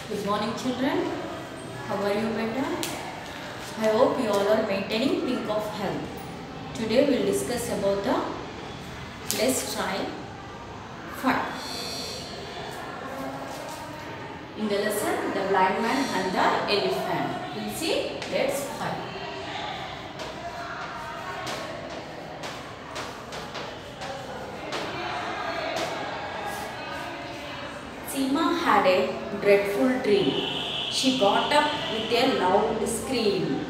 Good morning, children. How are you, beta? I hope you all are maintaining pink of health. Today we will discuss about the let's try fun. In the lesson, the blind man and the elephant. We'll see. Let's fun. Seema had a dreadful dream. She got up with a loud scream.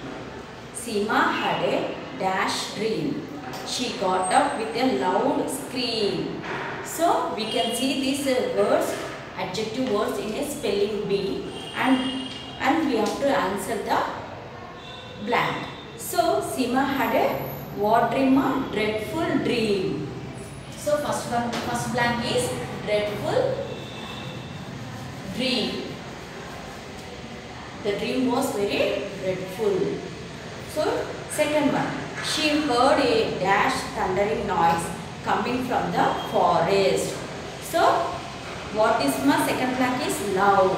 Seema had a dash dream. She got up with a loud scream. So we can see these words, adjective words in a spelling bee, and we have to answer the blank. So Seema had a what dream? A dreadful dream. So first blank is dreadful dream. The dream was very dreadful. So second one, she heard a dash thundering noise coming from the forest. So what is my second blank is loud.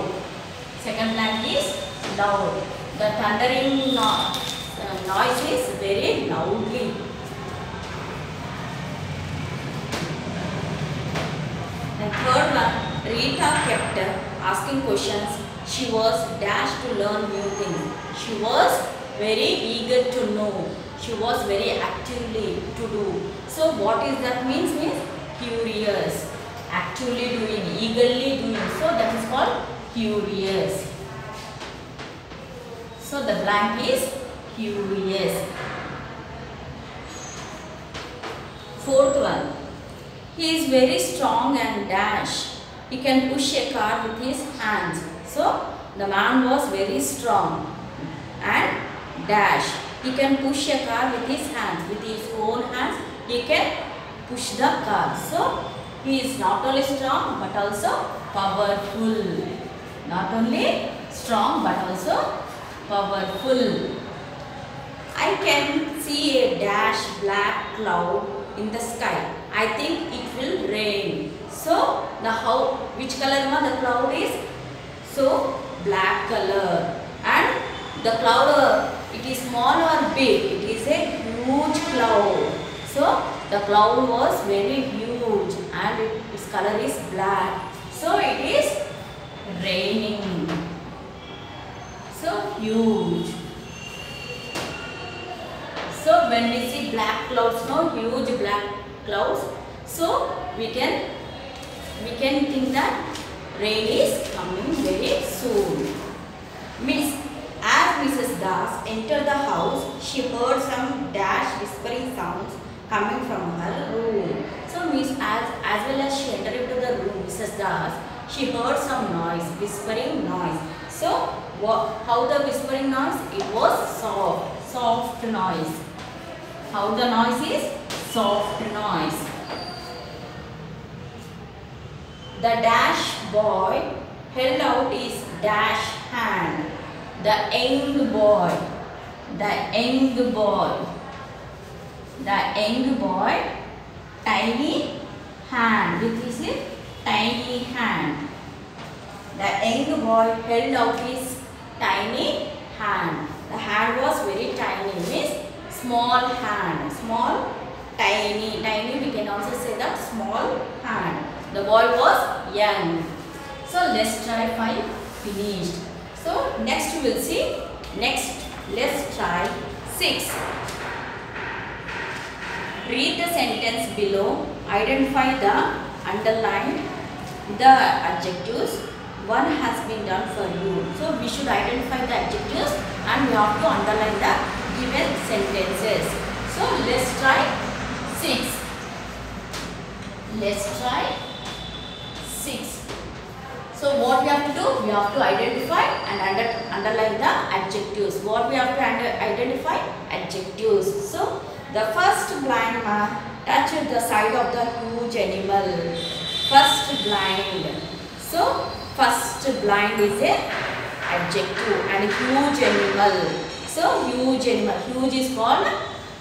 Second blank is loud. The thundering noise is very loudly. And third one, Rita kept asking questions. She was dashed to learn new things. She was very eager to know. She was very actively to do. So what is that means? Means curious. Actively doing, eagerly doing. So that is called curious. So the blank is curious. Fourth one. He is very strong and dash. He can push a car with his hands. So the man was very strong and dash. He can push a car with his hands. With his own hands, he can push the car. So he is not only strong but also powerful. Not only strong but also powerful. I can see a dash black cloud in the sky. I think it will rain. So which color the cloud is? So black color. And the cloud, it is small or big? It is a huge cloud. So the cloud was very huge and its color is black. So it is raining. So huge. So when we see black clouds, huge black clouds, so we can think that rain is coming very soon. As Mrs. Das entered the house, she heard some dash whispering sounds coming from her room. So as well as she entered into the room, Mrs. Das, she heard some noise, whispering noise. So how the whispering noise? It was soft noise. How the noise is? Soft noise. The dash boy held out his dash hand. The young boy, tiny hand, with his tiny hand. The young boy held out his tiny hand. The hand was very tiny, means small hand, small, tiny, we can also say that small hand. The boy was young. So let's try 5 finished. So next we will see, let's try 6. Read the sentence below, identify the underline, the adjectives. One has been done for you. So we should identify the adjectives and we have to underline the given sentences. So let's try 6. Let's try 6. So what we have to do? We have to identify and underline the adjectives. What we have to identify? Adjectives. So the first blind man touched the side of the huge animal. First blind. So first blind is a adjective and huge animal. So huge animal. Huge is called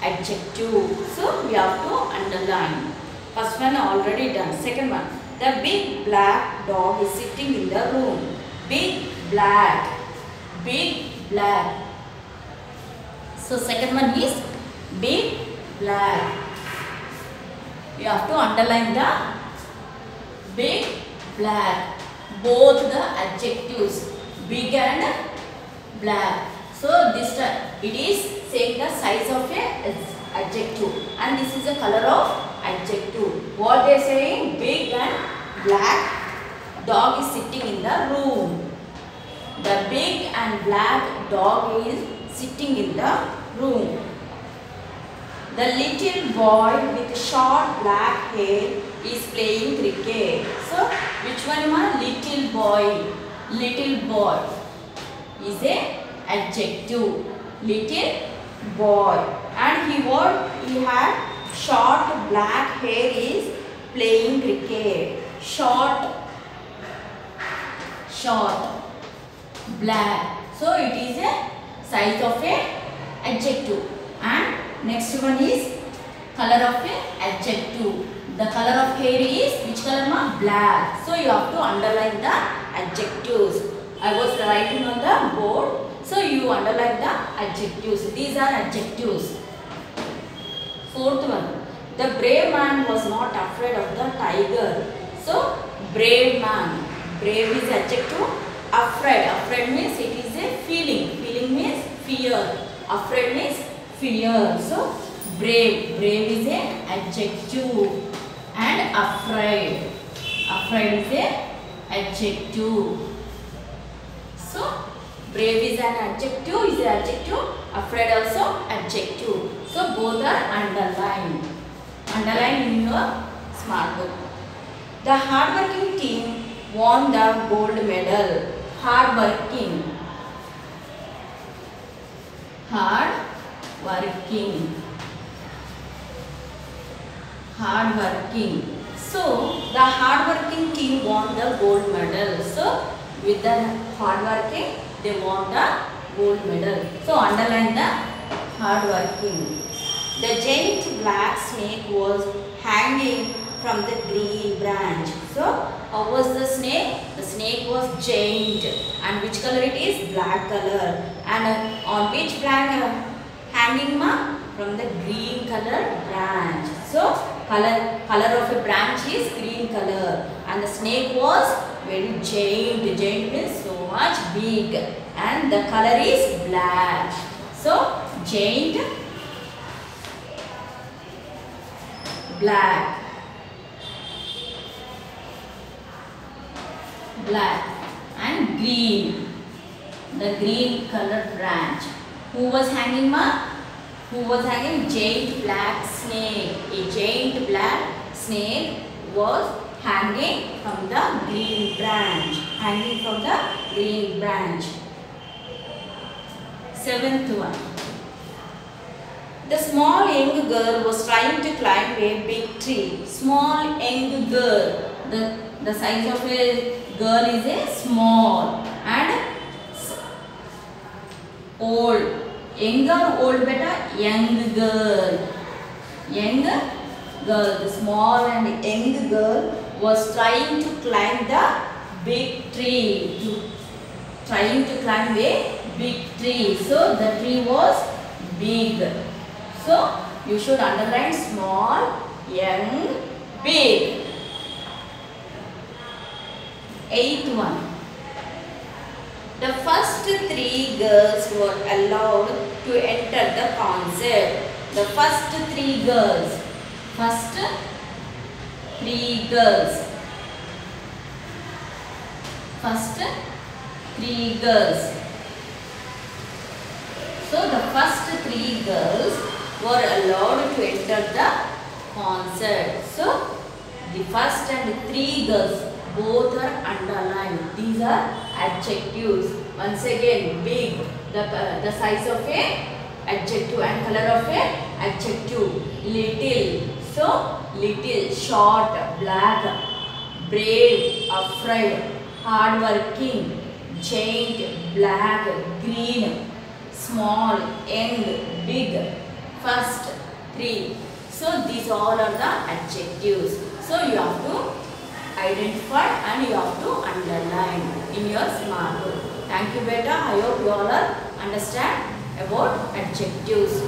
adjective. So we have to underline. First one already done. Second one. The big black dog is sitting in the room. Big black. Big black. So second one is big black. You have to underline the big black. Both the adjectives, big and black. So this it is saying the size of a adjective, and this is the color of adjective. What they are saying? Big and black. Dog is sitting in the room. The big and black dog is sitting in the room. The little boy with short black hair is playing cricket. So which one is little boy? Little boy is a adjective. Little boy, and he had short black hair, is playing cricket. Short black. So it is a size of a adjective. And next one is color of a adjective. The color of hair is which color ma? Black. So you have to underline the adjectives. I was writing on the board. So you underline the adjectives. These are adjectives. Fourth one. The brave man was not afraid of the tiger. So brave man. Brave is adjective. Afraid. Afraid means it is a feeling. Feeling means fear. Afraid means fear. So brave. Brave is a adjective. And afraid. Afraid is a adjective. So brave is an adjective, afraid also adjective. So both are underlined. Underline in your smart book. The hardworking team won the gold medal. Hardworking. Hardworking. So the hardworking team won the gold medal. So with the hardworking, they won the gold medal. So underline the hardworking. The giant black snake was hanging from the green branch. So how was the snake? The snake was giant. And which color it is? Black color. And on which branch hanging ma? From the green color branch. So color of a branch is green color. And the snake was very giant. Giant means so much big. And the color is black. So giant, black. And green. The green color branch. Who was hanging ma? Who was hanging? Giant black snake. A giant black snake was hanging from the green branch. Hanging from the green branch. Seventh one. The small young girl was trying to climb a big tree. Small young girl. The size of a girl is a small. And old. Young or old beta? Young girl. Young girl. The small and young girl was trying to climb the big tree. Trying to climb a big tree. So the tree was big. So you should underline small, young, big. Eighth one. The first three girls were allowed to enter the concert. The first three girls. First three girls. First three girls. So the first three girls were allowed to enter the concert. So the first and three girls, both are underlined. These are adjectives. Once again, big, the size of a adjective and color of a adjective. Little, so little, short, black, brave, afraid, hardworking, giant, black, green, small, young, big, first, three. So these all are the adjectives. So you have to identify and you have to underline in your smart book. Thank you beta. I hope you all are understand about adjectives.